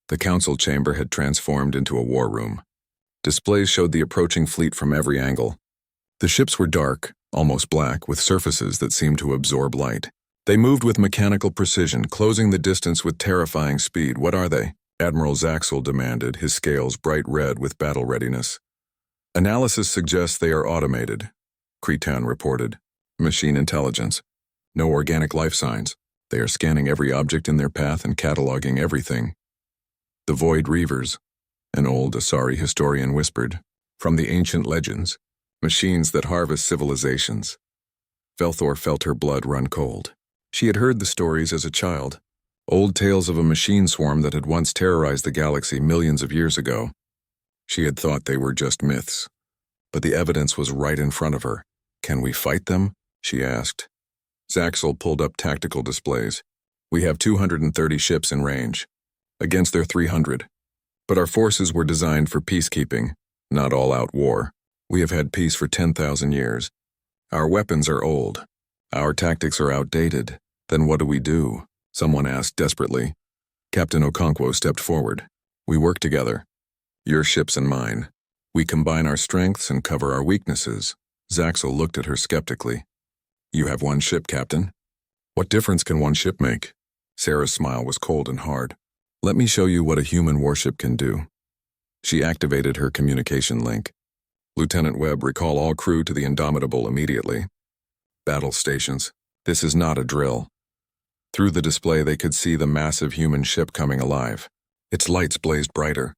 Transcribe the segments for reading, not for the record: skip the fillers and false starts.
The council chamber had transformed into a war room. Displays showed the approaching fleet from every angle. The ships were dark, almost black, with surfaces that seemed to absorb light. They moved with mechanical precision, closing the distance with terrifying speed. What are they? Admiral Zaxel demanded, his scales bright red with battle readiness. Analysis suggests they are automated, Cretan reported. Machine intelligence. No organic life signs. They are scanning every object in their path and cataloging everything. The Void Reavers, an old Asari historian whispered, from the ancient legends, machines that harvest civilizations. Velthor felt her blood run cold. She had heard the stories as a child, old tales of a machine swarm that had once terrorized the galaxy millions of years ago. She had thought they were just myths, but the evidence was right in front of her. Can we fight them? She asked. Zaxel pulled up tactical displays. We have 230 ships in range, against their 300. But our forces were designed for peacekeeping, not all-out war. We have had peace for 10,000 years. Our weapons are old. Our tactics are outdated. Then what do we do? Someone asked desperately. Captain Okonkwo stepped forward. We work together. Your ships and mine. We combine our strengths and cover our weaknesses. Zaxel looked at her skeptically. You have one ship, Captain. What difference can one ship make? Sarah's smile was cold and hard. Let me show you what a human warship can do. She activated her communication link. Lieutenant Webb, recall all crew to the Indomitable immediately. Battle stations. This is not a drill. Through the display they could see the massive human ship coming alive. Its lights blazed brighter.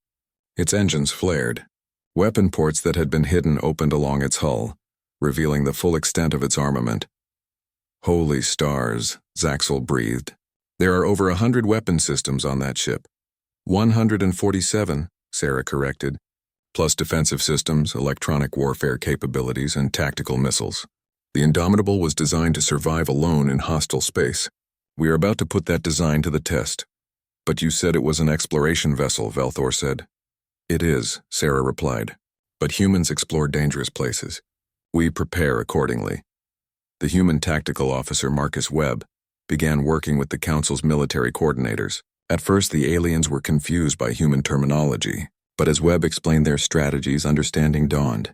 Its engines flared. Weapon ports that had been hidden opened along its hull, revealing the full extent of its armament. Holy stars, Zaxel breathed. There are over 100 weapon systems on that ship. 147, Sarah corrected, plus defensive systems, electronic warfare capabilities, and tactical missiles. The Indomitable was designed to survive alone in hostile space. We are about to put that design to the test. But you said it was an exploration vessel, Velthor said. It is, Sarah replied. But humans explore dangerous places. We prepare accordingly. The human tactical officer, Marcus Webb, began working with the Council's military coordinators. At first, the aliens were confused by human terminology, but as Webb explained their strategies, understanding dawned.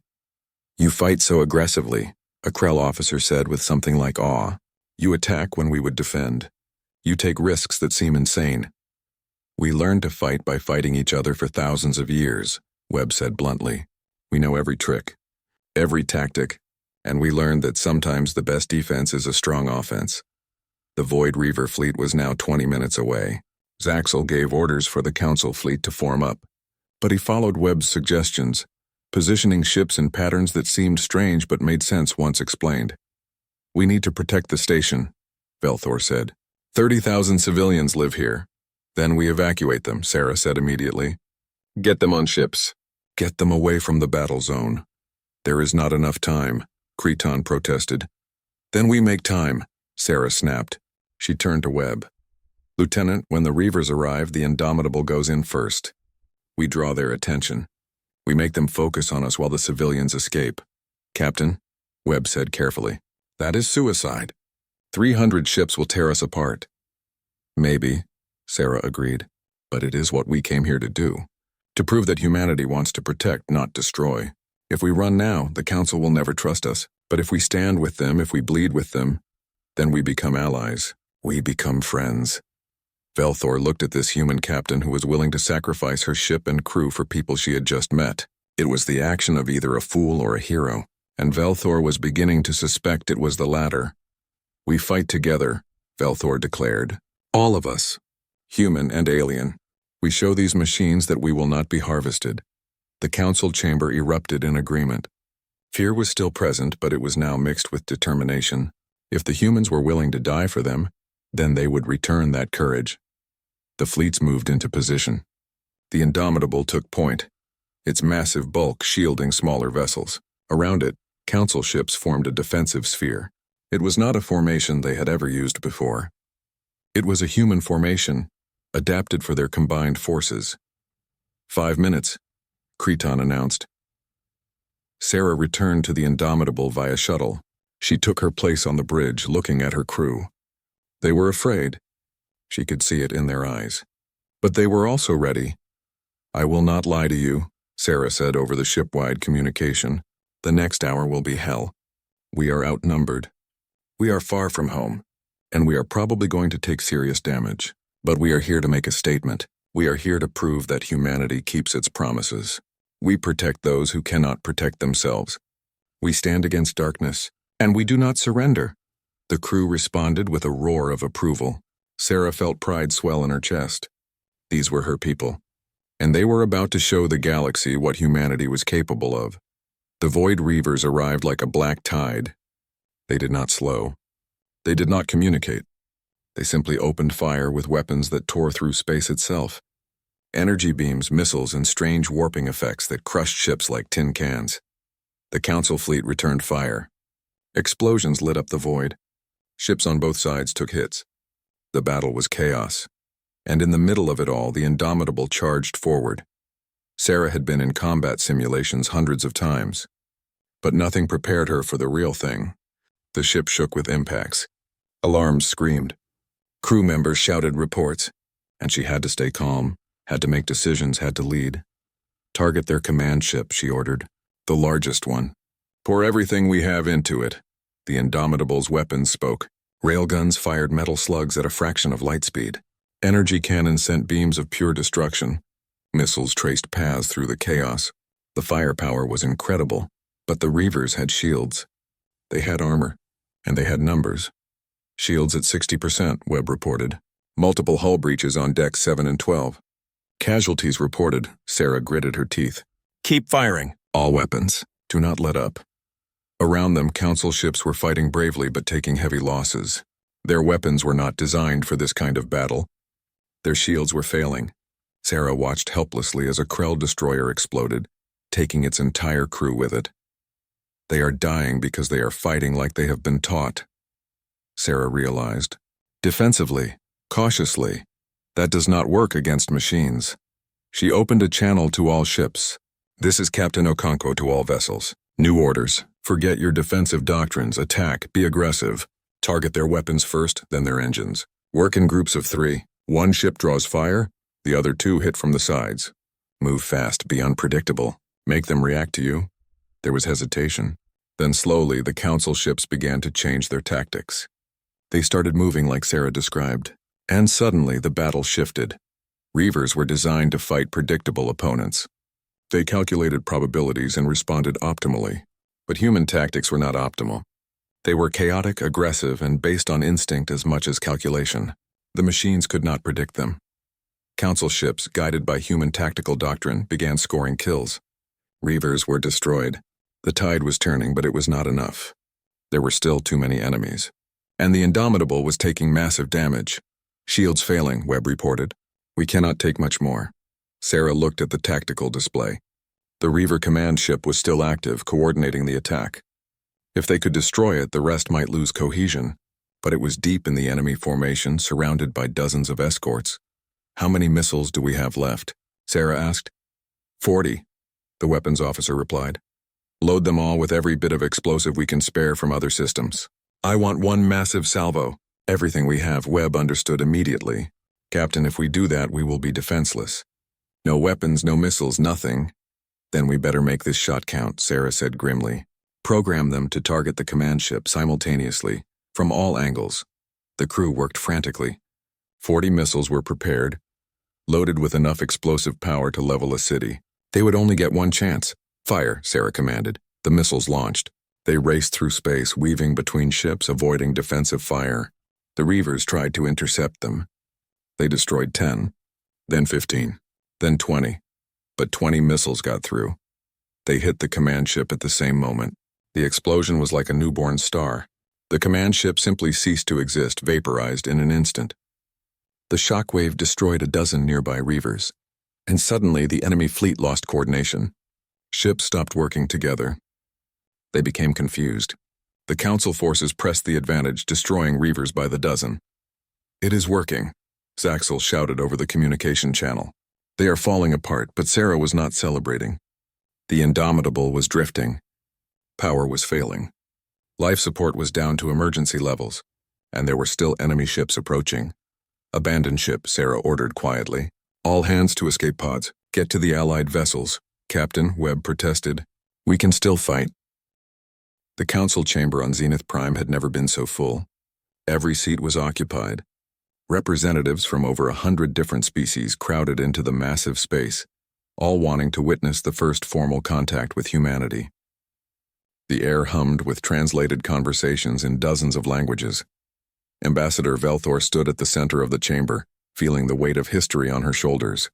You fight so aggressively, a Krell officer said with something like awe. You attack when we would defend. You take risks that seem insane. We learned to fight by fighting each other for thousands of years, Webb said bluntly. We know every trick, every tactic, and we learned that sometimes the best defense is a strong offense. The Void Reaver fleet was now 20 minutes away. Zaxel gave orders for the Council fleet to form up, but he followed Webb's suggestions, positioning ships in patterns that seemed strange but made sense once explained. We need to protect the station, Velthor said. 30,000 civilians live here. Then we evacuate them, Sarah said immediately. Get them on ships. Get them away from the battle zone. There is not enough time, Cretan protested. Then we make time, Sarah snapped. She turned to Webb. Lieutenant, when the Reavers arrive, the Indomitable goes in first. We draw their attention. We make them focus on us while the civilians escape. Captain, Webb said carefully, that is suicide. 300 ships will tear us apart. Maybe, Sarah agreed, but it is what we came here to do. To prove that humanity wants to protect, not destroy. If we run now, the Council will never trust us. But if we stand with them, if we bleed with them, then we become allies. We become friends. Velthor looked at this human captain who was willing to sacrifice her ship and crew for people she had just met. It was the action of either a fool or a hero, and Velthor was beginning to suspect it was the latter. We fight together, Velthor declared. All of us, human and alien. We show these machines that we will not be harvested. The council chamber erupted in agreement. Fear was still present, but it was now mixed with determination. If the humans were willing to die for them, then they would return that courage. The fleets moved into position. The Indomitable took point, its massive bulk shielding smaller vessels. Around it, council ships formed a defensive sphere. It was not a formation they had ever used before. It was a human formation, adapted for their combined forces. 5 minutes, Cretan announced. Sarah returned to the Indomitable via shuttle. She took her place on the bridge, looking at her crew. They were afraid. She could see it in their eyes. But they were also ready. "I will not lie to you," Sarah said over the ship-wide communication. "The next hour will be hell. We are outnumbered. We are far from home, and we are probably going to take serious damage. But we are here to make a statement. We are here to prove that humanity keeps its promises. We protect those who cannot protect themselves. We stand against darkness, and we do not surrender." The crew responded with a roar of approval. Sarah felt pride swell in her chest. These were her people, and they were about to show the galaxy what humanity was capable of. The Void Reavers arrived like a black tide. They did not slow. They did not communicate. They simply opened fire with weapons that tore through space itself. Energy beams, missiles, and strange warping effects that crushed ships like tin cans. The Council fleet returned fire. Explosions lit up the void. Ships on both sides took hits. The battle was chaos. And in the middle of it all, the Indomitable charged forward. Sarah had been in combat simulations hundreds of times, but nothing prepared her for the real thing. The ship shook with impacts. Alarms screamed. Crew members shouted reports, and she had to stay calm, had to make decisions, had to lead. "Target their command ship," she ordered, "the largest one. Pour everything we have into it." The Indomitable's weapons spoke. Railguns fired metal slugs at a fraction of light speed. Energy cannons sent beams of pure destruction. Missiles traced paths through the chaos. The firepower was incredible, but the Reavers had shields. They had armor, and they had numbers. "Shields at 60%, Webb reported. "Multiple hull breaches on decks 7 and 12. "Casualties reported." Sarah gritted her teeth. "Keep firing. All weapons. Do not let up." Around them, Council ships were fighting bravely but taking heavy losses. Their weapons were not designed for this kind of battle. Their shields were failing. Sarah watched helplessly as a Krell destroyer exploded, taking its entire crew with it. They are dying because they are fighting like they have been taught. Sarah realized. Defensively, cautiously, that does not work against machines. She opened a channel to all ships. "This is Captain Okonkwo to all vessels. New orders. Forget your defensive doctrines. Attack. Be aggressive. Target their weapons first, then their engines. Work in groups of 3. One ship draws fire, the other 2 hit from the sides. Move fast. Be unpredictable. Make them react to you." There was hesitation. Then slowly, the Council ships began to change their tactics. They started moving like Sarah described. And suddenly, the battle shifted. Reavers were designed to fight predictable opponents. They calculated probabilities and responded optimally. But human tactics were not optimal. They were chaotic, aggressive, and based on instinct as much as calculation. The machines could not predict them. Council ships, guided by human tactical doctrine, began scoring kills. Reavers were destroyed. The tide was turning, but it was not enough. There were still too many enemies. And the Indomitable was taking massive damage. "Shields failing," Webb reported. "We cannot take much more." Sarah looked at the tactical display. The Reaver command ship was still active, coordinating the attack. If they could destroy it, the rest might lose cohesion. But it was deep in the enemy formation, surrounded by dozens of escorts. "How many missiles do we have left?" Sarah asked. 40, the weapons officer replied. "Load them all with every bit of explosive we can spare from other systems. I want one massive salvo. Everything we have." Webb understood immediately. "Captain, if we do that, we will be defenseless. No weapons, no missiles, nothing." "Then we better make this shot count," Sarah said grimly. "Program them to target the command ship simultaneously, from all angles." The crew worked frantically. 40 missiles were prepared, loaded with enough explosive power to level a city. They would only get one chance. "Fire," Sarah commanded. The missiles launched. They raced through space, weaving between ships, avoiding defensive fire. The Reavers tried to intercept them. They destroyed 10, then 15, then 20. But 20 missiles got through. They hit the command ship at the same moment. The explosion was like a newborn star. The command ship simply ceased to exist, vaporized in an instant. The shockwave destroyed a dozen nearby Reavers. And suddenly, the enemy fleet lost coordination. Ships stopped working together. They became confused. The Council forces pressed the advantage, destroying Reavers by the dozen. "It is working," Zaxel shouted over the communication channel. "They are falling apart," but Sarah was not celebrating. The Indomitable was drifting. Power was failing. Life support was down to emergency levels, and there were still enemy ships approaching. "Abandon ship," Sarah ordered quietly. All hands to escape pods. Get to the Allied vessels. Captain, Webb protested. We can still fight. The council chamber on Zenith Prime had never been so full. Every seat was occupied. Representatives from over 100 different species crowded into the massive space, all wanting to witness the first formal contact with humanity. The air hummed with translated conversations in dozens of languages. Ambassador Velthor stood at the center of the chamber, feeling the weight of history on her shoulders.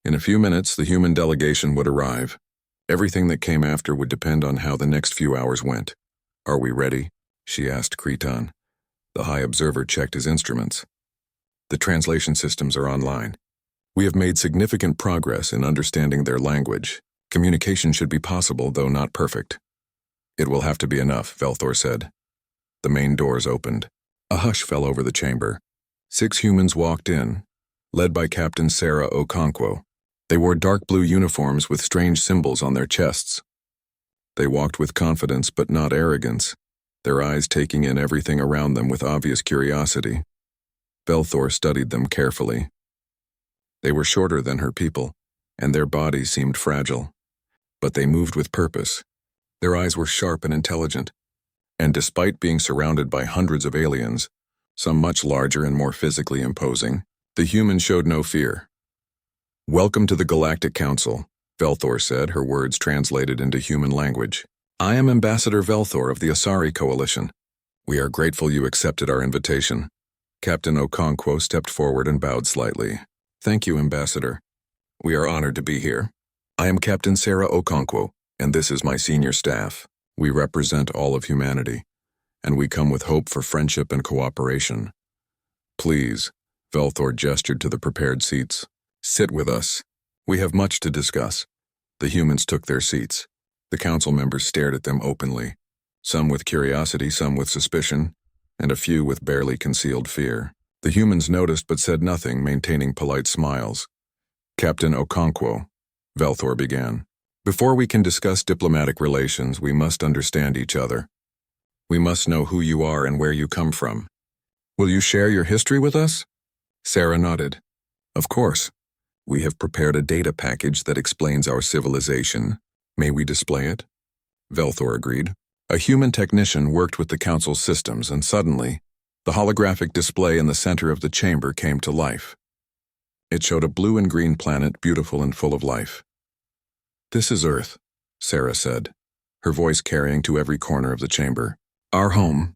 In a few minutes, the human delegation would arrive. Everything that came after would depend on how the next few hours went. Are we ready? She asked Creton. The High Observer checked his instruments. The translation systems are online. We have made significant progress in understanding their language. Communication should be possible, though not perfect. It will have to be enough, Velthor said. The main doors opened. A hush fell over the chamber. 6 humans walked in, led by Captain Sarah Okonkwo. They wore dark blue uniforms with strange symbols on their chests. They walked with confidence but not arrogance, their eyes taking in everything around them with obvious curiosity. Velthor studied them carefully. They were shorter than her people, and their bodies seemed fragile. But they moved with purpose. Their eyes were sharp and intelligent, and despite being surrounded by hundreds of aliens, some much larger and more physically imposing, the humans showed no fear. Welcome to the Galactic Council, Velthor said, her words translated into human language. I am Ambassador Velthor of the Asari Coalition. We are grateful you accepted our invitation. Captain Okonkwo stepped forward and bowed slightly. Thank you, Ambassador. We are honored to be here. I am Captain Sarah Okonkwo, and this is my senior staff. We represent all of humanity, and we come with hope for friendship and cooperation. Please, Velthor gestured to the prepared seats. Sit with us. We have much to discuss. The humans took their seats. The council members stared at them openly, some with curiosity, some with suspicion, and a few with barely concealed fear. The humans noticed but said nothing, maintaining polite smiles. Captain Okonkwo, Velthor began. Before we can discuss diplomatic relations, we must understand each other. We must know who you are and where you come from. Will you share your history with us? Sarah nodded. Of course. We have prepared a data package that explains our civilization. May we display it? Velthor agreed. A human technician worked with the council's systems, and suddenly, the holographic display in the center of the chamber came to life. It showed a blue and green planet, beautiful and full of life. This is Earth, Sarah said, her voice carrying to every corner of the chamber. Our home,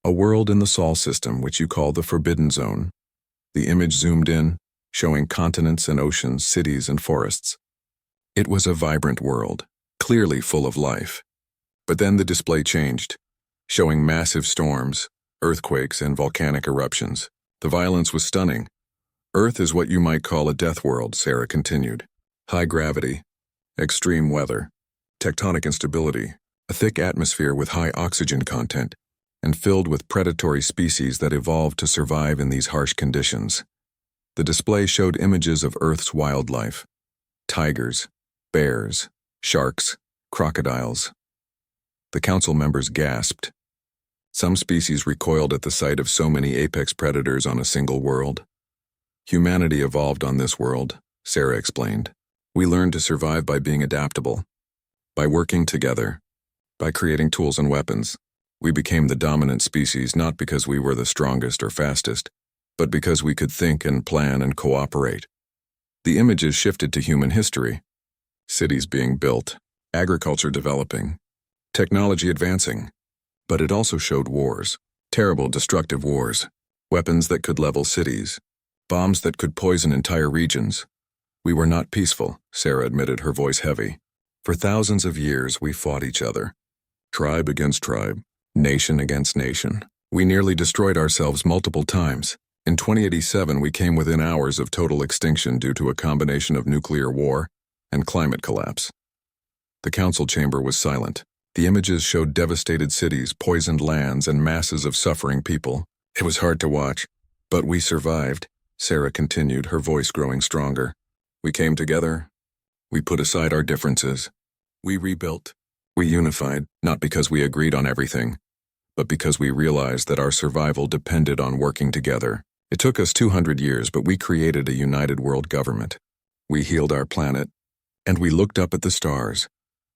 a world in the Sol system which you call the Forbidden Zone. The image zoomed in, showing continents and oceans, cities and forests. It was a vibrant world, clearly full of life. But then the display changed, showing massive storms, earthquakes, and volcanic eruptions. The violence was stunning. Earth is what you might call a death world, Sarah continued. High gravity, extreme weather, tectonic instability, a thick atmosphere with high oxygen content, and filled with predatory species that evolved to survive in these harsh conditions. The display showed images of Earth's wildlife: tigers, bears, sharks, crocodiles. The council members gasped. Some species recoiled at the sight of so many apex predators on a single world. Humanity evolved on this world, Sarah explained. We learned to survive by being adaptable, by working together, by creating tools and weapons. We became the dominant species not because we were the strongest or fastest, but because we could think and plan and cooperate. The images shifted to human history. Cities being built, agriculture developing, technology advancing. But it also showed wars, terrible destructive wars, weapons that could level cities, bombs that could poison entire regions. We were not peaceful, Sarah admitted, her voice heavy. For thousands of years we fought each other. Tribe against tribe, nation against nation. We nearly destroyed ourselves multiple times. In 2087 we came within hours of total extinction due to a combination of nuclear war and climate collapse. The council chamber was silent. The images showed devastated cities, poisoned lands, and masses of suffering people. It was hard to watch, but we survived, Sarah continued, her voice growing stronger. We came together. We put aside our differences. We rebuilt. We unified, not because we agreed on everything, but because we realized that our survival depended on working together. It took us 200 years, but we created a united world government. We healed our planet, and we looked up at the stars.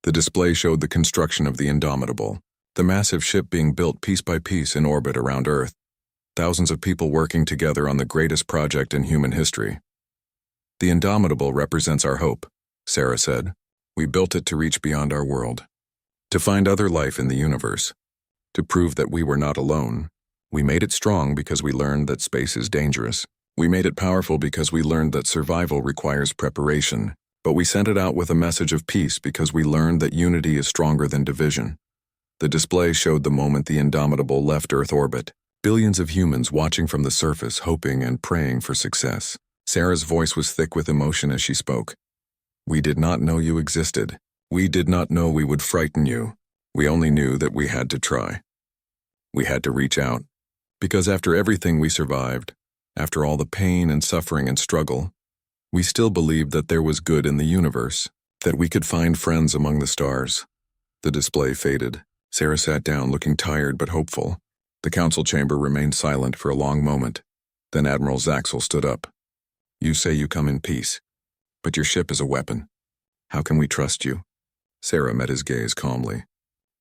The display showed the construction of the Indomitable, the massive ship being built piece by piece in orbit around Earth. Thousands of people working together on the greatest project in human history. The Indomitable represents our hope, Sarah said. We built it to reach beyond our world, to find other life in the universe, to prove that we were not alone. We made it strong because we learned that space is dangerous. We made it powerful because we learned that survival requires preparation. But we sent it out with a message of peace because we learned that unity is stronger than division. The display showed the moment the Indomitable left Earth orbit. Billions of humans watching from the surface, hoping and praying for success. Sarah's voice was thick with emotion as she spoke. We did not know you existed. We did not know we would frighten you. We only knew that we had to try. We had to reach out. Because after everything we survived, after all the pain and suffering and struggle, we still believed that there was good in the universe, that we could find friends among the stars. The display faded. Sarah sat down, looking tired but hopeful. The council chamber remained silent for a long moment. Then Admiral Zaxel stood up. You say you come in peace, but your ship is a weapon. How can we trust you? Sarah met his gaze calmly.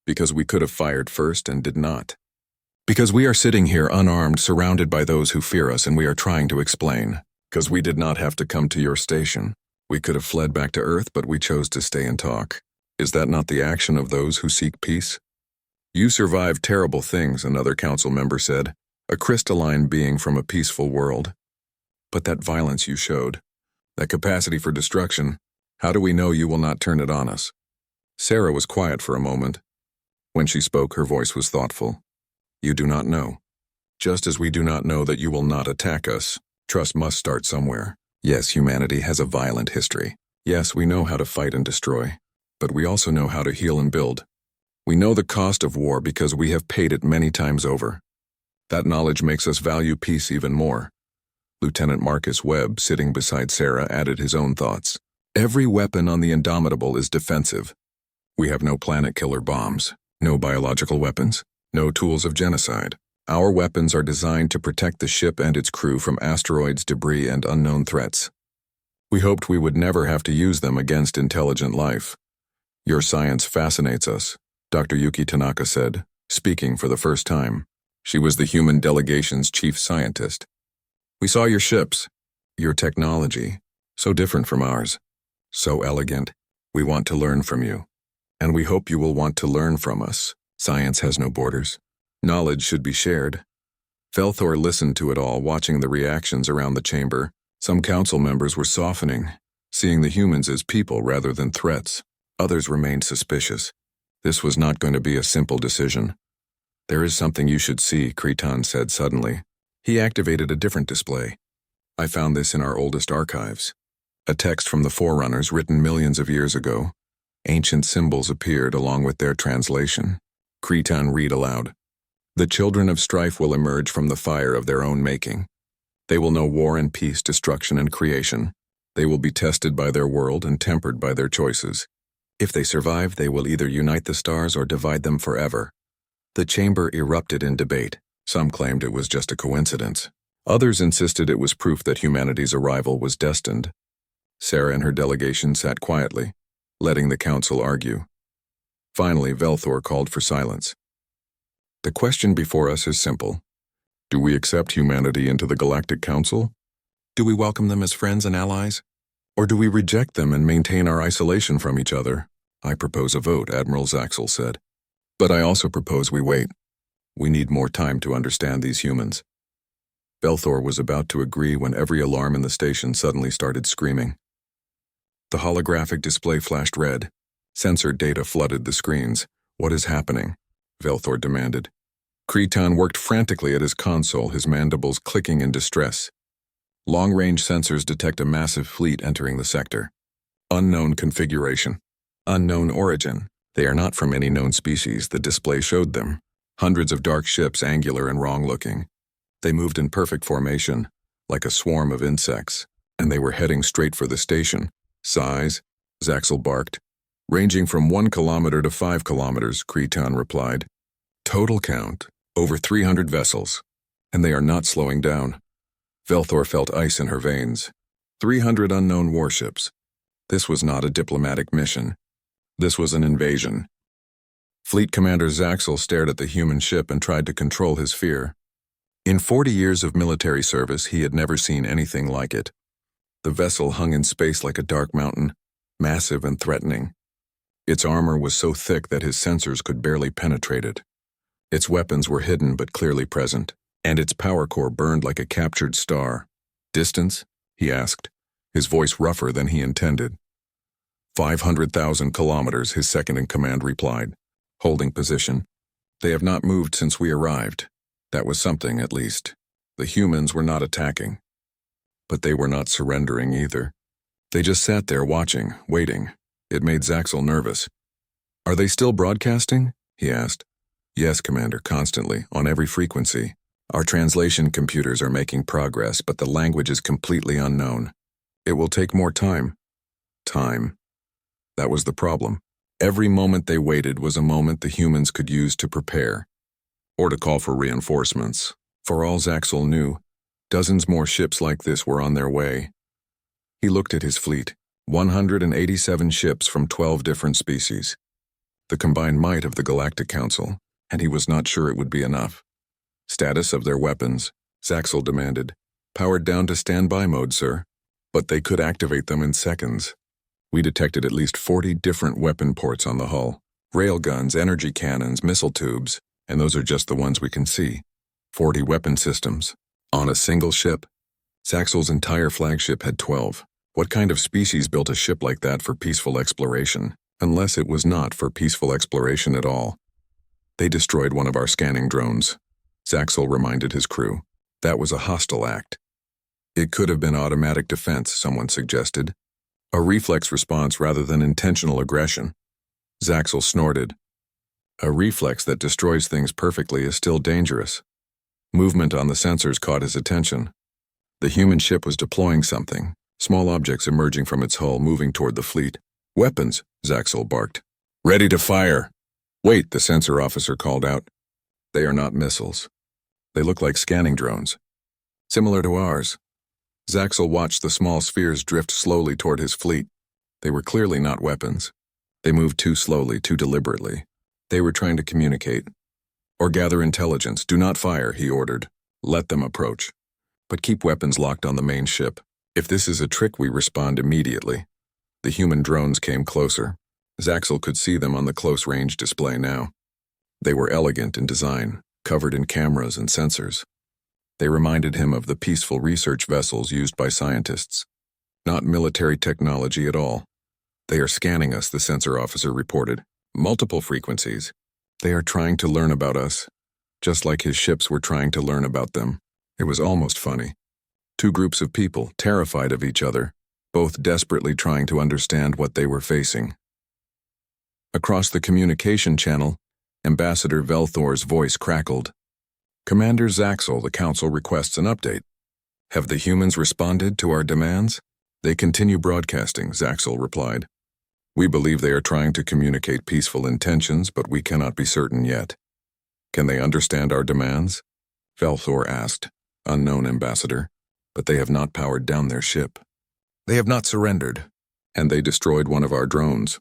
Because we could have fired first and did not. Because we are sitting here unarmed, surrounded by those who fear us, and we are trying to explain. Because we did not have to come to your station. We could have fled back to Earth, but we chose to stay and talk. Is that not the action of those who seek peace? You survived terrible things, another council member said, a crystalline being from a peaceful world. But that violence you showed, that capacity for destruction, how do we know you will not turn it on us? Sarah was quiet for a moment. When she spoke, her voice was thoughtful. You do not know. Just as we do not know that you will not attack us, trust must start somewhere. Yes, humanity has a violent history. Yes, we know how to fight and destroy. But we also know how to heal and build. We know the cost of war because we have paid it many times over. That knowledge makes us value peace even more. Lieutenant Marcus Webb, sitting beside Sarah, added his own thoughts. Every weapon on the Indomitable is defensive. We have no planet-killer bombs, no biological weapons, no tools of genocide. Our weapons are designed to protect the ship and its crew from asteroids, debris, and unknown threats. We hoped we would never have to use them against intelligent life. Your science fascinates us, Dr. Yuki Tanaka said, speaking for the first time. She was the human delegation's chief scientist. We saw your ships, your technology, so different from ours, so elegant. We want to learn from you, and we hope you will want to learn from us. Science has no borders. Knowledge should be shared. Velthor listened to it all, watching the reactions around the chamber. Some council members were softening, seeing the humans as people rather than threats. Others remained suspicious. This was not going to be a simple decision. There is something you should see, Cretan said suddenly. He activated a different display. I found this in our oldest archives. A text from the Forerunners written millions of years ago. Ancient symbols appeared along with their translation. Cretan read aloud. The children of strife will emerge from the fire of their own making. They will know war and peace, destruction and creation. They will be tested by their world and tempered by their choices. If they survive, they will either unite the stars or divide them forever. The chamber erupted in debate. Some claimed it was just a coincidence. Others insisted it was proof that humanity's arrival was destined. Sarah and her delegation sat quietly, letting the council argue. Finally, Velthor called for silence. The question before us is simple. Do we accept humanity into the Galactic Council? Do we welcome them as friends and allies? Or do we reject them and maintain our isolation from each other? I propose a vote, Admiral Zaxel said. But I also propose we wait. We need more time to understand these humans. Velthor was about to agree when every alarm in the station suddenly started screaming. The holographic display flashed red. Sensor data flooded the screens. What is happening? Velthor demanded. Cretan worked frantically at his console, his mandibles clicking in distress. Long-range sensors detect a massive fleet entering the sector. Unknown configuration. Unknown origin. They are not from any known species, the display showed them. Hundreds of dark ships, angular and wrong-looking. They moved in perfect formation, like a swarm of insects, and they were heading straight for the station. Size? Zaxel barked. Ranging from 1 kilometer to 5 kilometers, Cretan replied. Total count, over 300 vessels. And they are not slowing down. Velthor felt ice in her veins. 300 unknown warships. This was not a diplomatic mission. This was an invasion. Fleet Commander Zaxel stared at the human ship and tried to control his fear. In 40 years of military service, he had never seen anything like it. The vessel hung in space like a dark mountain, massive and threatening. Its armor was so thick that his sensors could barely penetrate it. Its weapons were hidden but clearly present, and its power core burned like a captured star. "Distance?" he asked, his voice rougher than he intended. 500,000 kilometers, his second-in-command replied, holding position. "They have not moved since we arrived." That was something, at least. The humans were not attacking. But they were not surrendering either. They just sat there watching, waiting. It made Zaxel nervous. "Are they still broadcasting?" he asked. "Yes, Commander, constantly, on every frequency. Our translation computers are making progress, but the language is completely unknown. It will take more time." Time. That was the problem. Every moment they waited was a moment the humans could use to prepare, or to call for reinforcements. For all Zaxel knew, dozens more ships like this were on their way. He looked at his fleet, 187 ships from 12 different species. The combined might of the Galactic Council, and he was not sure it would be enough. "Status of their weapons," Zaxel demanded. "Powered down to standby mode, sir. But they could activate them in seconds. We detected at least 40 different weapon ports on the hull. Railguns, energy cannons, missile tubes, and those are just the ones we can see. 40 weapon systems. On a single ship? Zaxel's entire flagship had 12. What kind of species built a ship like that for peaceful exploration, unless it was not for peaceful exploration at all? "They destroyed one of our scanning drones," Zaxel reminded his crew. "That was a hostile act." "It could have been automatic defense," someone suggested. "A reflex response rather than intentional aggression." Zaxel snorted. "A reflex that destroys things perfectly is still dangerous." Movement on the sensors caught his attention. The human ship was deploying something, small objects emerging from its hull moving toward the fleet. "Weapons," Zaxel barked. "Ready to fire." "Wait," the sensor officer called out. "They are not missiles. They look like scanning drones. Similar to ours." Zaxel watched the small spheres drift slowly toward his fleet. They were clearly not weapons. They moved too slowly, too deliberately. They were trying to communicate. "Or gather intelligence. Do not fire," he ordered. "Let them approach. But keep weapons locked on the main ship. If this is a trick, we respond immediately." The human drones came closer. Zaxel could see them on the close-range display now. They were elegant in design, covered in cameras and sensors. They reminded him of the peaceful research vessels used by scientists. Not military technology at all. "They are scanning us," the sensor officer reported. "Multiple frequencies. They are trying to learn about us, just like his ships were trying to learn about them." It was almost funny. Two groups of people, terrified of each other, both desperately trying to understand what they were facing. Across the communication channel, Ambassador Velthor's voice crackled. "Commander Zaxel, the Council requests an update. Have the humans responded to our demands?" "They continue broadcasting," Zaxel replied. "We believe they are trying to communicate peaceful intentions, but we cannot be certain yet." "Can they understand our demands?" Velthor asked. "Unknown, Ambassador, but they have not powered down their ship. They have not surrendered, and they destroyed one of our drones."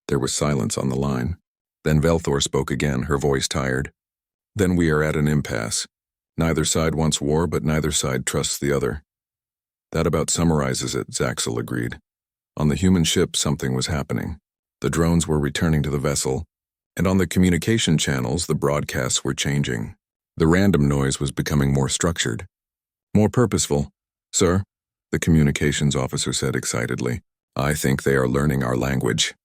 There was silence on the line. Then Velthor spoke again, her voice tired. "Then we are at an impasse. Neither side wants war, but neither side trusts the other." "That about summarizes it," Zaxel agreed. On the human ship, something was happening. The drones were returning to the vessel, and on the communication channels, the broadcasts were changing. The random noise was becoming more structured, more purposeful. "Sir," the communications officer said excitedly, "I think they are learning our language.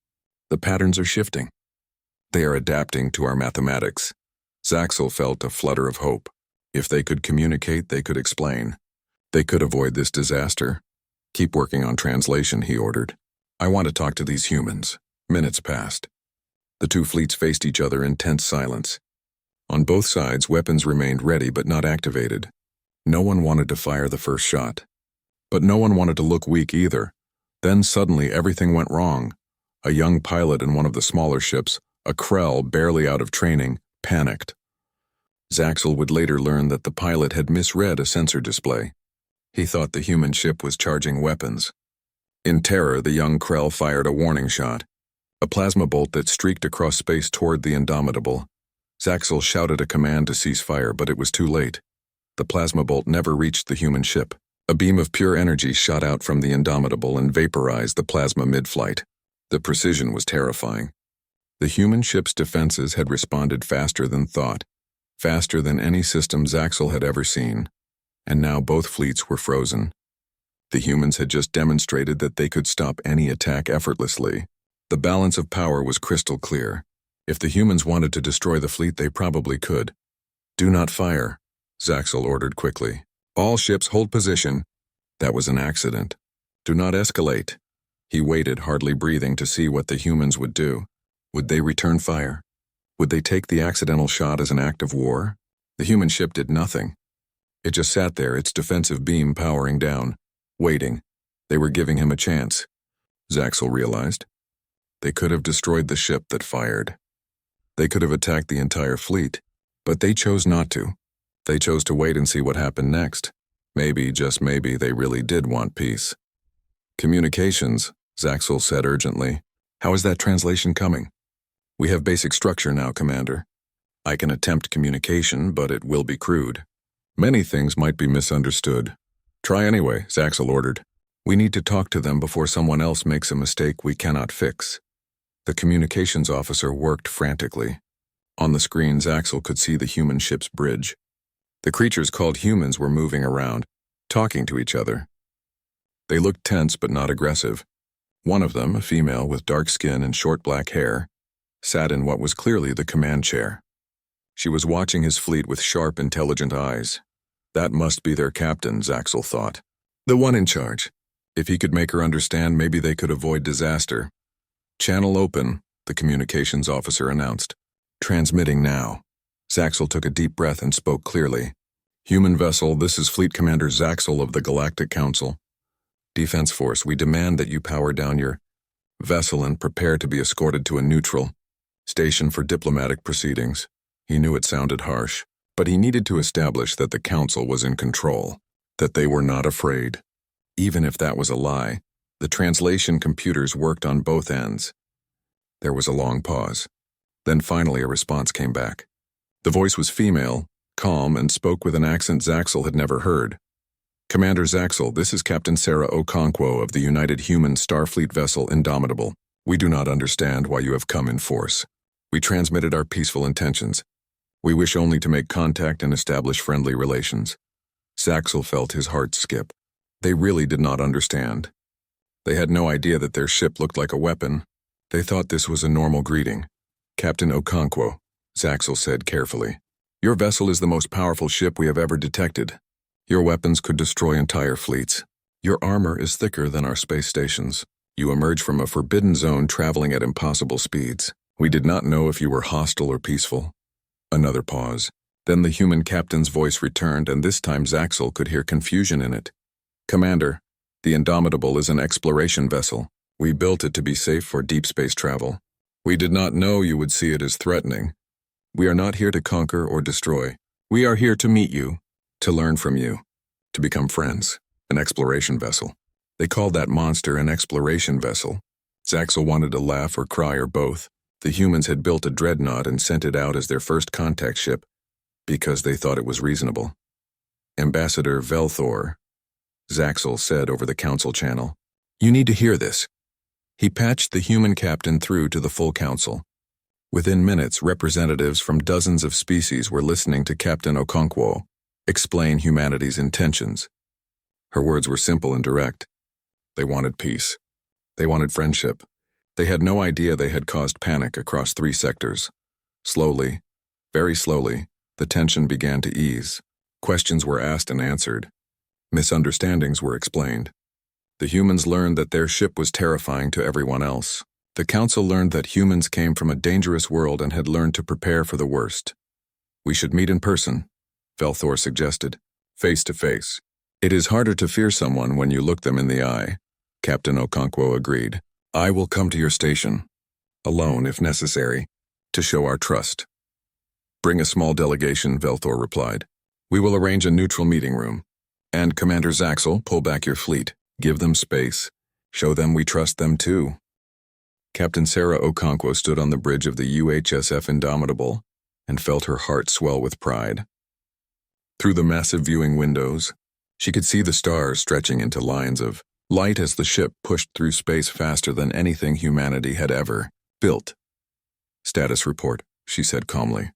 The patterns are shifting. They are adapting to our mathematics." Zaxel felt a flutter of hope. If they could communicate, they could explain. They could avoid this disaster. "Keep working on translation," he ordered. "I want to talk to these humans." Minutes passed. The two fleets faced each other in tense silence. On both sides, weapons remained ready but not activated. No one wanted to fire the first shot. But no one wanted to look weak either. Then suddenly everything went wrong. A young pilot in one of the smaller ships, a Krell barely out of training, panicked. Zaxel would later learn that the pilot had misread a sensor display. He thought the human ship was charging weapons. In terror, the young Krell fired a warning shot, a plasma bolt that streaked across space toward the Indomitable. Zaxel shouted a command to cease fire, but it was too late. The plasma bolt never reached the human ship. A beam of pure energy shot out from the Indomitable and vaporized the plasma mid-flight. The precision was terrifying. The human ship's defenses had responded faster than thought, faster than any system Zaxel had ever seen, and now both fleets were frozen. The humans had just demonstrated that they could stop any attack effortlessly. The balance of power was crystal clear. If the humans wanted to destroy the fleet, they probably could. "Do not fire," Zaxel ordered quickly. "All ships hold position." That was an accident. "Do not escalate." He waited, hardly breathing, to see what the humans would do. Would they return fire? Would they take the accidental shot as an act of war? The human ship did nothing. It just sat there, its defensive beam powering down, waiting. They were giving him a chance. Zaxel realized. They could have destroyed the ship that fired. They could have attacked the entire fleet, but they chose not to. They chose to wait and see what happened next. Maybe, just maybe, they really did want peace. "Communications," Zaxel said urgently. "How is that translation coming?" "We have basic structure now, Commander. I can attempt communication, but it will be crude. Many things might be misunderstood." "Try anyway," Zaxel ordered. "We need to talk to them before someone else makes a mistake we cannot fix." The communications officer worked frantically. On the screen, Zaxel could see the human ship's bridge. The creatures called humans were moving around, talking to each other. They looked tense but not aggressive. One of them, a female with dark skin and short black hair, sat in what was clearly the command chair. She was watching his fleet with sharp, intelligent eyes. That must be their captain, Zaxel thought. The one in charge. If he could make her understand, maybe they could avoid disaster. "Channel open," the communications officer announced. "Transmitting now." Zaxel took a deep breath and spoke clearly. "Human vessel, this is Fleet Commander Zaxel of the Galactic Council. Defense Force, we demand that you power down your vessel and prepare to be escorted to a neutral station for diplomatic proceedings." He knew it sounded harsh, but he needed to establish that the Council was in control, that they were not afraid. Even if that was a lie, the translation computers worked on both ends. There was a long pause. Then finally a response came back. The voice was female, calm, and spoke with an accent Zaxel had never heard. "Commander Zaxel, this is Captain Sarah Okonkwo of the United Human Starfleet vessel Indomitable. We do not understand why you have come in force. We transmitted our peaceful intentions. We wish only to make contact and establish friendly relations." Zaxel felt his heart skip. They really did not understand. They had no idea that their ship looked like a weapon. They thought this was a normal greeting. "Captain Okonkwo," Zaxel said carefully, "your vessel is the most powerful ship we have ever detected. Your weapons could destroy entire fleets. Your armor is thicker than our space stations. You emerge from a forbidden zone traveling at impossible speeds. We did not know if you were hostile or peaceful." Another pause. Then the human captain's voice returned, and this time Zaxel could hear confusion in it. "Commander, the Indomitable is an exploration vessel. We built it to be safe for deep space travel. We did not know you would see it as threatening. We are not here to conquer or destroy. We are here to meet you, to learn from you, to become friends. An exploration vessel." They called that monster an exploration vessel. Zaxel wanted to laugh or cry or both. The humans had built a dreadnought and sent it out as their first contact ship because they thought it was reasonable. "Ambassador Velthor," Zaxel said over the council channel, "you need to hear this." He patched the human captain through to the full council. Within minutes, representatives from dozens of species were listening to Captain Okonkwo explain humanity's intentions. Her words were simple and direct. They wanted peace. They wanted friendship. They had no idea they had caused panic across 3 sectors. Slowly, very slowly, the tension began to ease. Questions were asked and answered. Misunderstandings were explained. The humans learned that their ship was terrifying to everyone else. The council learned that humans came from a dangerous world and had learned to prepare for the worst. "We should meet in person," Velthor suggested, "face to face. It is harder to fear someone when you look them in the eye," Captain Okonkwo agreed. "I will come to your station, alone if necessary, to show our trust." "Bring a small delegation," Velthor replied. "We will arrange a neutral meeting room. And Commander Zaxel, pull back your fleet. Give them space. Show them we trust them too. Captain Sarah Okonkwo stood on the bridge of the UHSF Indomitable and felt her heart swell with pride. Through the massive viewing windows, she could see the stars stretching into lines of light as the ship pushed through space faster than anything humanity had ever built. "Status report," she said calmly.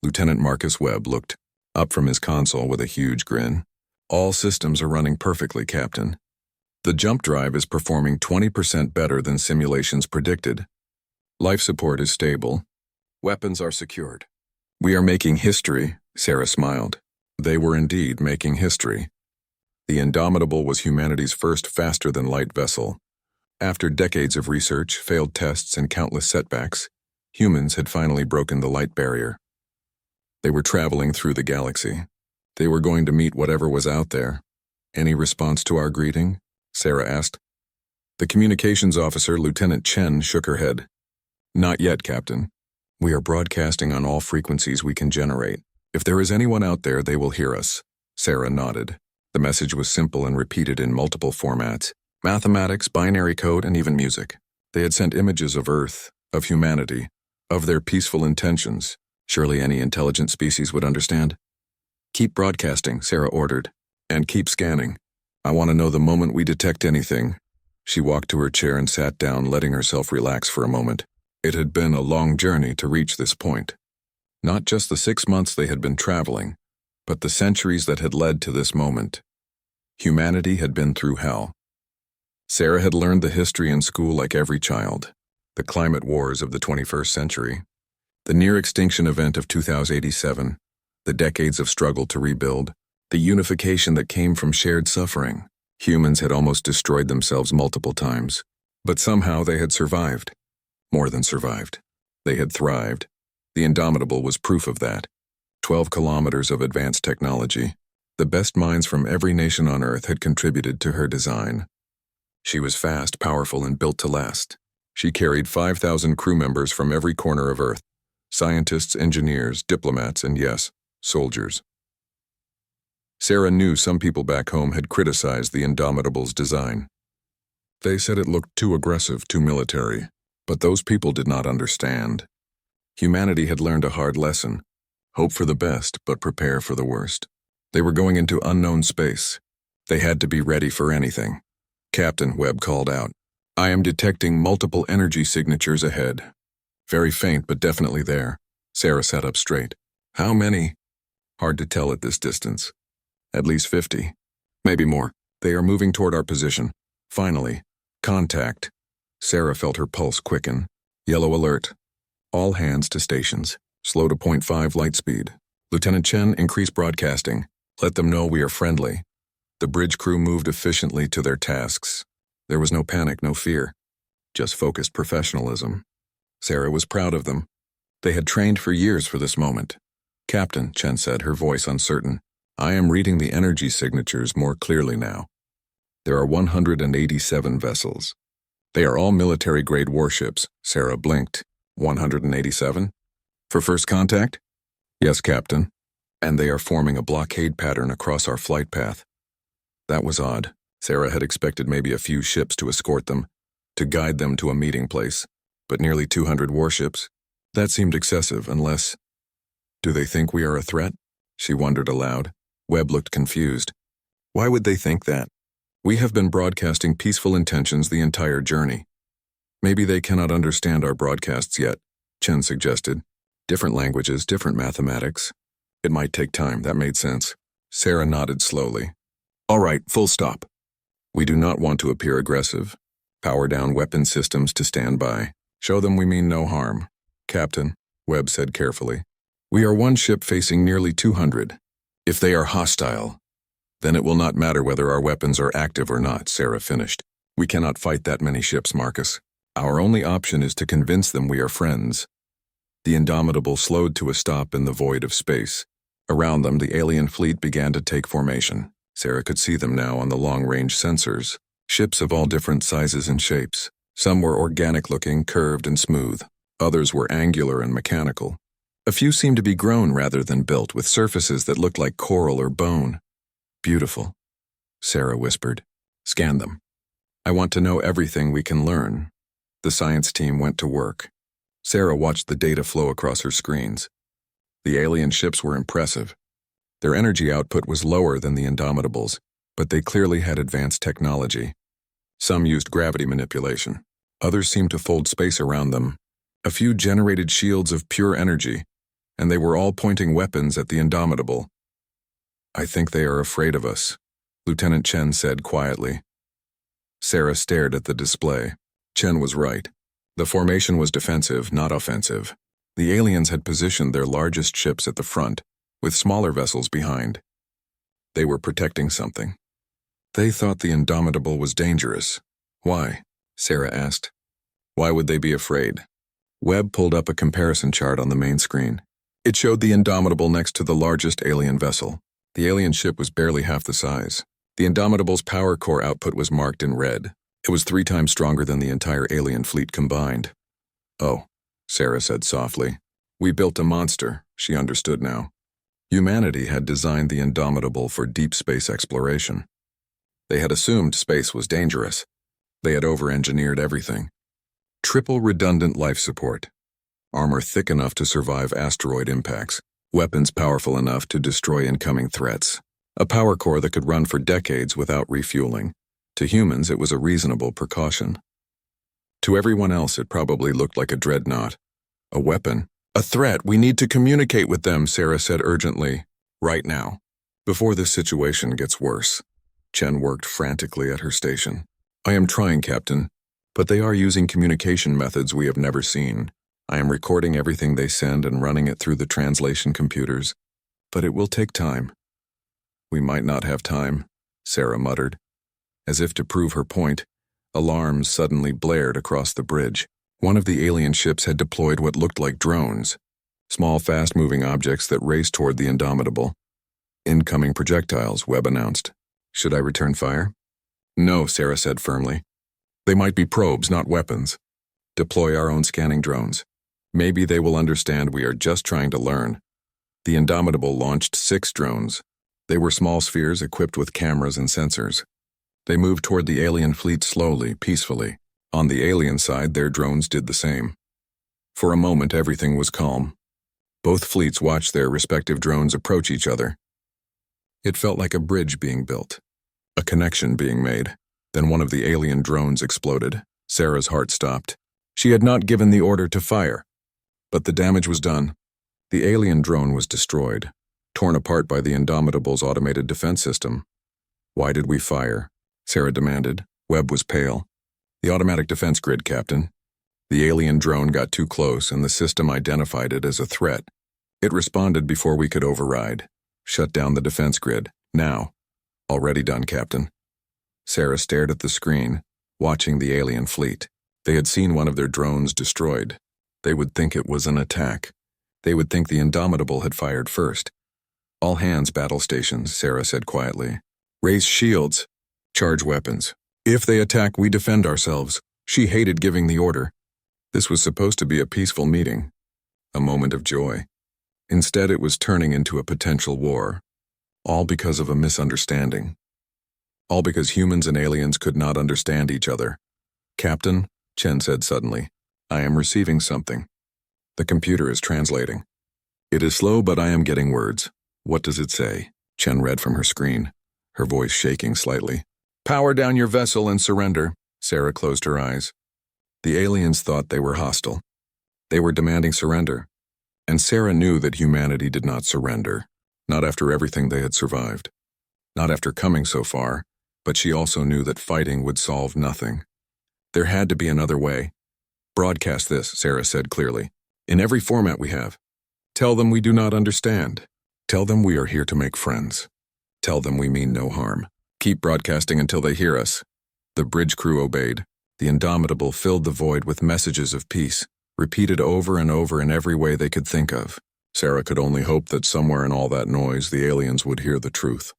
Lieutenant Marcus Webb looked up from his console with a huge grin. "All systems are running perfectly, Captain. The jump drive is performing 20% better than simulations predicted. Life support is stable. Weapons are secured. We are making history," Sarah smiled. They were indeed making history. The Indomitable was humanity's first faster-than-light vessel. After decades of research, failed tests, and countless setbacks, humans had finally broken the light barrier. They were traveling through the galaxy. They were going to meet whatever was out there. "Any response to our greeting?" Sarah asked. The communications officer, Lieutenant Chen, shook her head. "Not yet, Captain. We are broadcasting on all frequencies we can generate. If there is anyone out there, they will hear us." Sarah nodded. The message was simple and repeated in multiple formats: mathematics, binary code, and even music. They had sent images of Earth, of humanity, of their peaceful intentions. Surely any intelligent species would understand. "Keep broadcasting," Sarah ordered. "And keep scanning. I want to know the moment we detect anything." She walked to her chair and sat down, letting herself relax for a moment. It had been a long journey to reach this point. Not just the 6 months they had been traveling, but the centuries that had led to this moment. Humanity had been through hell. Sarah had learned the history in school like every child. The climate wars of the 21st century, the near-extinction event of 2087, the decades of struggle to rebuild, the unification that came from shared suffering. Humans had almost destroyed themselves multiple times, but somehow they had survived. More than survived. They had thrived. The Indomitable was proof of that. 12 kilometers of advanced technology. The best minds from every nation on Earth had contributed to her design. She was fast, powerful, and built to last. She carried 5,000 crew members from every corner of Earth. Scientists, engineers, diplomats, and yes, soldiers. Sarah knew some people back home had criticized the Indomitable's design. They said it looked too aggressive, too military. But those people did not understand. Humanity had learned a hard lesson. Hope for the best, but prepare for the worst. They were going into unknown space. They had to be ready for anything. "Captain," Webb called out, "I am detecting multiple energy signatures ahead." "Very faint, but definitely there." Sarah sat up straight. "How many?" "Hard to tell at this distance. At least 50. Maybe more. They are moving toward our position. Finally. Contact." Sarah felt her pulse quicken. "Yellow alert. All hands to stations. Slow to 0.5 light speed. Lieutenant Chen, increase broadcasting. Let them know we are friendly." The bridge crew moved efficiently to their tasks. There was no panic, no fear. Just focused professionalism. Sarah was proud of them. They had trained for years for this moment. "Captain," Chen said, her voice uncertain, "I am reading the energy signatures more clearly now. There are 187 vessels. They are all military-grade warships." Sarah blinked. 187? "For first contact?" "Yes, Captain. And they are forming a blockade pattern across our flight path." That was odd. Sarah had expected maybe a few ships to escort them, to guide them to a meeting place. But nearly 200 warships? That seemed excessive, unless... "Do they think we are a threat?" she wondered aloud. Webb looked confused. "Why would they think that? We have been broadcasting peaceful intentions the entire journey." "Maybe they cannot understand our broadcasts yet," Chen suggested. "Different languages, different mathematics. It might take time." That made sense. Sarah nodded slowly. "All right, full stop. We do not want to appear aggressive. Power down weapon systems to stand by. Show them we mean no harm." "Captain," Webb said carefully, "we are one ship facing nearly 200. If they are hostile, then it will not matter whether our weapons are active or not," Sarah finished. "We cannot fight that many ships, Marcus. Our only option is to convince them we are friends." The Indomitable slowed to a stop in the void of space. Around them, the alien fleet began to take formation. Sarah could see them now on the long-range sensors. Ships of all different sizes and shapes. Some were organic-looking, curved and smooth. Others were angular and mechanical. A few seemed to be grown rather than built, with surfaces that looked like coral or bone. Beautiful, Sarah whispered. Scan them. I want to know everything we can learn. The science team went to work. Sarah watched the data flow across her screens. The alien ships were impressive. Their energy output was lower than the Indomitables, but they clearly had advanced technology. Some used gravity manipulation. Others seemed to fold space around them. A few generated shields of pure energy, and they were all pointing weapons at the Indomitable. I think they are afraid of us, Lieutenant Chen said quietly. Sarah stared at the display. Chen was right. The formation was defensive, not offensive. The aliens had positioned their largest ships at the front, with smaller vessels behind. They were protecting something. They thought the Indomitable was dangerous. Why? Sarah asked. Why would they be afraid? Webb pulled up a comparison chart on the main screen. It showed the Indomitable next to the largest alien vessel. The alien ship was barely half the size. The Indomitable's power core output was marked in red. It was 3 times stronger than the entire alien fleet combined. Oh, Sarah said softly. We built a monster, she understood now. Humanity had designed the Indomitable for deep space exploration. They had assumed space was dangerous. They had over-engineered everything. Triple redundant life support. Armor thick enough to survive asteroid impacts. Weapons powerful enough to destroy incoming threats. A power core that could run for decades without refueling. To humans, it was a reasonable precaution. To everyone else, it probably looked like a dreadnought. A weapon. A threat. We need to communicate with them, Sarah said urgently. Right now. Before this situation gets worse. Chen worked frantically at her station. I am trying, Captain, but they are using communication methods we have never seen. I am recording everything they send and running it through the translation computers, but it will take time. We might not have time, Sarah muttered. As if to prove her point, alarms suddenly blared across the bridge. One of the alien ships had deployed what looked like drones, small fast-moving objects that raced toward the Indomitable. Incoming projectiles, Webb announced. Should I return fire? No, Sarah said firmly. They might be probes, not weapons. Deploy our own scanning drones. Maybe they will understand we are just trying to learn. The Indomitable launched 6 drones. They were small spheres equipped with cameras and sensors. They moved toward the alien fleet slowly, peacefully. On the alien side, their drones did the same. For a moment, everything was calm. Both fleets watched their respective drones approach each other. It felt like a bridge being built, a connection being made. Then one of the alien drones exploded. Sarah's heart stopped. She had not given the order to fire. But the damage was done. The alien drone was destroyed, torn apart by the Indomitable's automated defense system. Why did we fire? Sarah demanded. Webb was pale. The automatic defense grid, Captain. The alien drone got too close and the system identified it as a threat. It responded before we could override. Shut down the defense grid. Now. Already done, Captain. Sarah stared at the screen, watching the alien fleet. They had seen one of their drones destroyed. They would think it was an attack. They would think the Indomitable had fired first. All hands battle stations, Sarah said quietly. Raise shields. Charge weapons. If they attack, we defend ourselves. She hated giving the order. This was supposed to be a peaceful meeting. A moment of joy. Instead, it was turning into a potential war. All because of a misunderstanding. All because humans and aliens could not understand each other. Captain, Chen said suddenly, I am receiving something. The computer is translating. It is slow, but I am getting words. What does it say? Chen read from her screen, her voice shaking slightly. Power down your vessel and surrender. Sarah closed her eyes. The aliens thought they were hostile. They were demanding surrender. And Sarah knew that humanity did not surrender, not after everything they had survived. Not after coming so far, but she also knew that fighting would solve nothing. There had to be another way. Broadcast this, Sarah said clearly. In every format we have. Tell them we do not understand. Tell them we are here to make friends. Tell them we mean no harm. Keep broadcasting until they hear us. The bridge crew obeyed. The Indomitable filled the void with messages of peace, repeated over and over in every way they could think of. Sarah could only hope that somewhere in all that noise the aliens would hear the truth.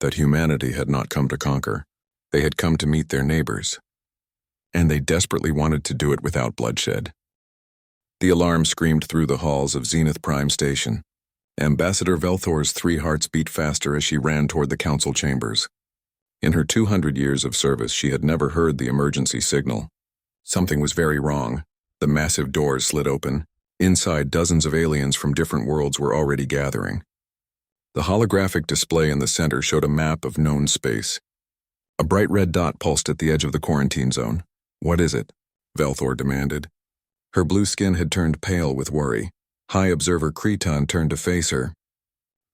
That humanity had not come to conquer. They had come to meet their neighbors. And they desperately wanted to do it without bloodshed. The alarm screamed through the halls of Zenith Prime Station. Ambassador Velthor's 3 hearts beat faster as she ran toward the council chambers. In her 200 years of service, she had never heard the emergency signal. Something was very wrong. The massive doors slid open. Inside, dozens of aliens from different worlds were already gathering. The holographic display in the center showed a map of known space. A bright red dot pulsed at the edge of the quarantine zone. "What is it?" Velthor demanded. Her blue skin had turned pale with worry. High Observer Cretan turned to face her.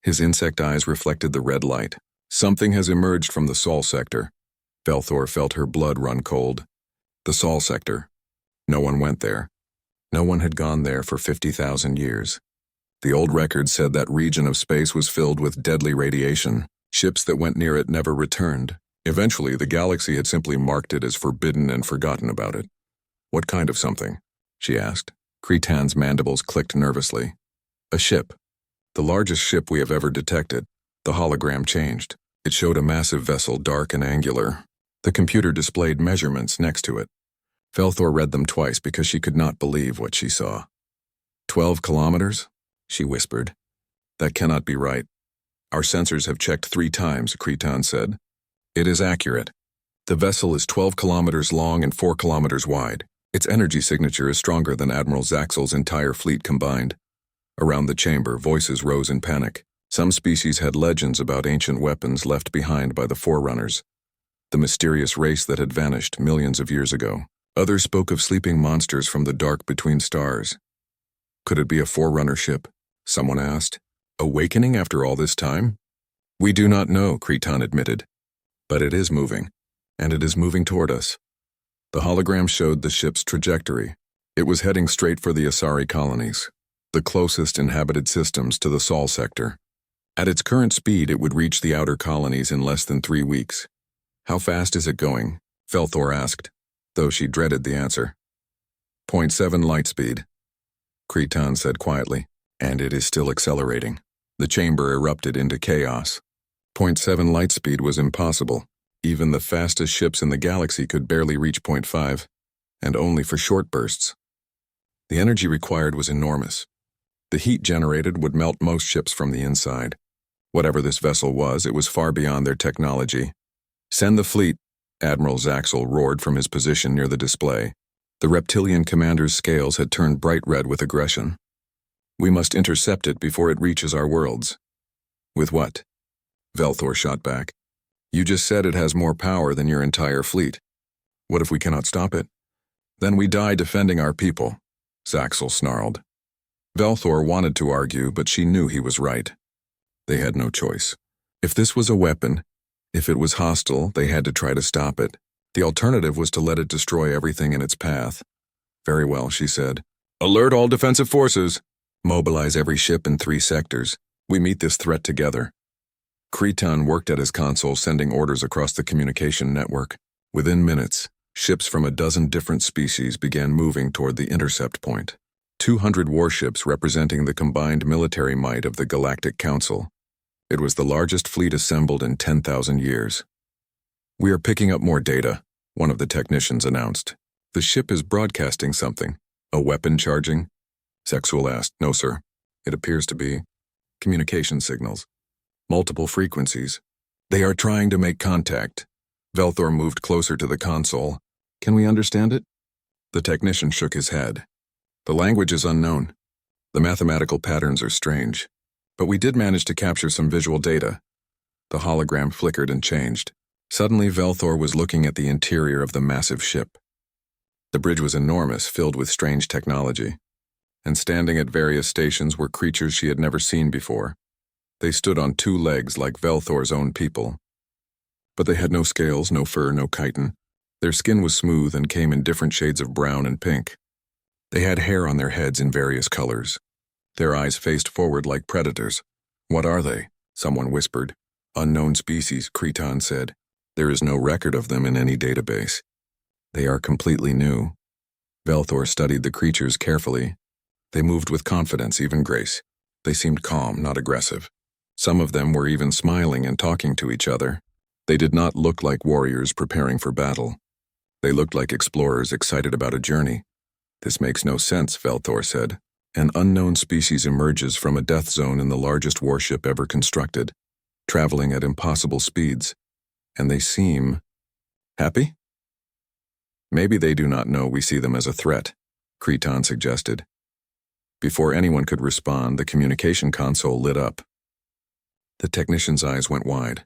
His insect eyes reflected the red light. "Something has emerged from the Sol sector." Velthor felt her blood run cold. The Sol sector. No one went there. No one had gone there for 50,000 years. The old record said that region of space was filled with deadly radiation. Ships that went near it never returned. Eventually, the galaxy had simply marked it as forbidden and forgotten about it. "What kind of something?" she asked. Cretan's mandibles clicked nervously. "A ship. The largest ship we have ever detected." The hologram changed. It showed a massive vessel, dark and angular. The computer displayed measurements next to it. Velthor read them twice because she could not believe what she saw. 12 kilometers? She whispered. "That cannot be right." "Our sensors have checked 3 times, Cretan said. "It is accurate. The vessel is 12 kilometers long and 4 kilometers wide. Its energy signature is stronger than Admiral Zaxel's entire fleet combined." Around the chamber, voices rose in panic. Some species had legends about ancient weapons left behind by the Forerunners, the mysterious race that had vanished millions of years ago. Others spoke of sleeping monsters from the dark between stars. "Could it be a Forerunner ship?" someone asked. "Awakening after all this time?" "We do not know," Cretan admitted. "But it is moving, and it is moving toward us." The hologram showed the ship's trajectory. It was heading straight for the Asari colonies, the closest inhabited systems to the Sol sector. At its current speed, it would reach the outer colonies in less than 3 weeks. "How fast is it going?" Velthor asked, though she dreaded the answer. 0.7 light speed, Cretan said quietly, "and it is still accelerating." The chamber erupted into chaos. 0.7 light speed was impossible. Even the fastest ships in the galaxy could barely reach 0.5, and only for short bursts. The energy required was enormous. The heat generated would melt most ships from the inside. Whatever this vessel was, it was far beyond their technology. "Send the fleet," Admiral Zaxel roared from his position near the display. The reptilian commander's scales had turned bright red with aggression. "We must intercept it before it reaches our worlds." "With what?" Velthor shot back. "You just said it has more power than your entire fleet. What if we cannot stop it?" "Then we die defending our people," Zaxel snarled. Velthor wanted to argue, but she knew he was right. They had no choice. If this was a weapon, if it was hostile, they had to try to stop it. The alternative was to let it destroy everything in its path. "Very well," she said. "Alert all defensive forces. Mobilize every ship in 3 sectors. We meet this threat together." Cretan worked at his console, sending orders across the communication network. Within minutes, ships from a dozen different species began moving toward the intercept point. 200 warships representing the combined military might of the Galactic Council. It was the largest fleet assembled in 10,000 years. "We are picking up more data," one of the technicians announced. "The ship is broadcasting something. A weapon charging?" Zaxel asked. "No, sir. It appears to be communication signals. Multiple frequencies. They are trying to make contact." Velthor moved closer to the console. "Can we understand it?" The technician shook his head. "The language is unknown. The mathematical patterns are strange. But we did manage to capture some visual data." The hologram flickered and changed. Suddenly, Velthor was looking at the interior of the massive ship. The bridge was enormous, filled with strange technology. And standing at various stations were creatures she had never seen before. They stood on 2 legs like Velthor's own people. But they had no scales, no fur, no chitin. Their skin was smooth and came in different shades of brown and pink. They had hair on their heads in various colors. Their eyes faced forward like predators. "What are they?" someone whispered. "Unknown species," Cretan said. "There is no record of them in any database. They are completely new." Velthor studied the creatures carefully. They moved with confidence, even grace. They seemed calm, not aggressive. Some of them were even smiling and talking to each other. They did not look like warriors preparing for battle. They looked like explorers excited about a journey. "This makes no sense," Velthor said. An unknown species emerges from a death zone in the largest warship ever constructed, traveling at impossible speeds, and they seem happy? Maybe they do not know we see them as a threat, Cretan suggested. Before anyone could respond, the communication console lit up. The technician's eyes went wide.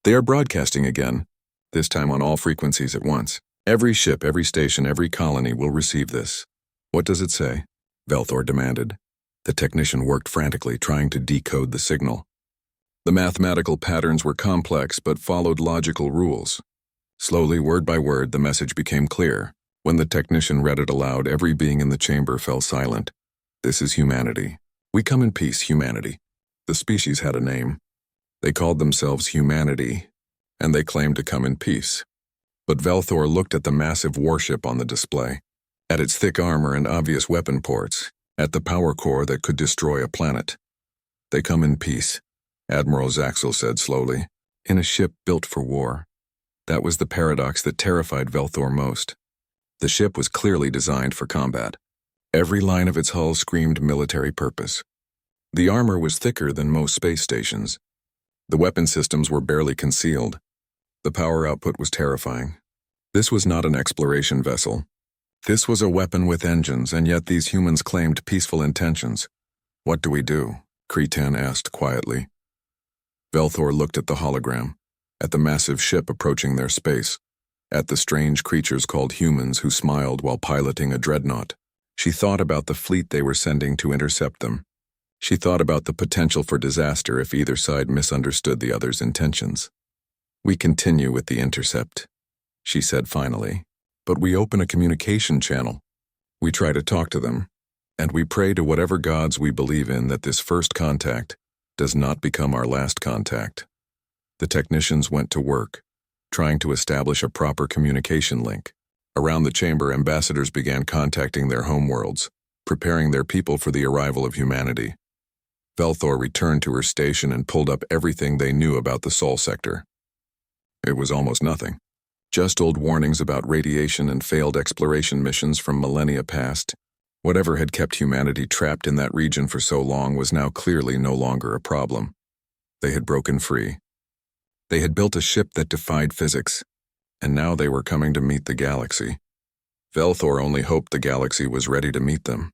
They are broadcasting again, this time on all frequencies at once. Every ship, every station, every colony will receive this. What does it say? Velthor demanded. The technician worked frantically, trying to decode the signal. The mathematical patterns were complex but followed logical rules. Slowly, word by word, the message became clear. When the technician read it aloud, every being in the chamber fell silent. This is humanity. We come in peace, humanity. The species had a name. They called themselves humanity, and they claimed to come in peace. But Velthor looked at the massive warship on the display, at its thick armor and obvious weapon ports, at the power core that could destroy a planet. They come in peace, Admiral Zaxel said slowly, in a ship built for war. That was the paradox that terrified Velthor most. The ship was clearly designed for combat. Every line of its hull screamed military purpose. The armor was thicker than most space stations. The weapon systems were barely concealed. The power output was terrifying. This was not an exploration vessel. This was a weapon with engines, and yet these humans claimed peaceful intentions. What do we do? Cretan asked quietly. Velthor looked at the hologram, at the massive ship approaching their space, at the strange creatures called humans who smiled while piloting a dreadnought. She thought about the fleet they were sending to intercept them. She thought about the potential for disaster if either side misunderstood the other's intentions. We continue with the intercept, she said finally, but we open a communication channel. We try to talk to them, and we pray to whatever gods we believe in that this first contact does not become our last contact. The technicians went to work, trying to establish a proper communication link. Around the chamber, ambassadors began contacting their homeworlds, preparing their people for the arrival of humanity. Velthor returned to her station and pulled up everything they knew about the Sol sector. It was almost nothing. Just old warnings about radiation and failed exploration missions from millennia past. Whatever had kept humanity trapped in that region for so long was now clearly no longer a problem. They had broken free. They had built a ship that defied physics, and now they were coming to meet the galaxy. Velthor only hoped the galaxy was ready to meet them.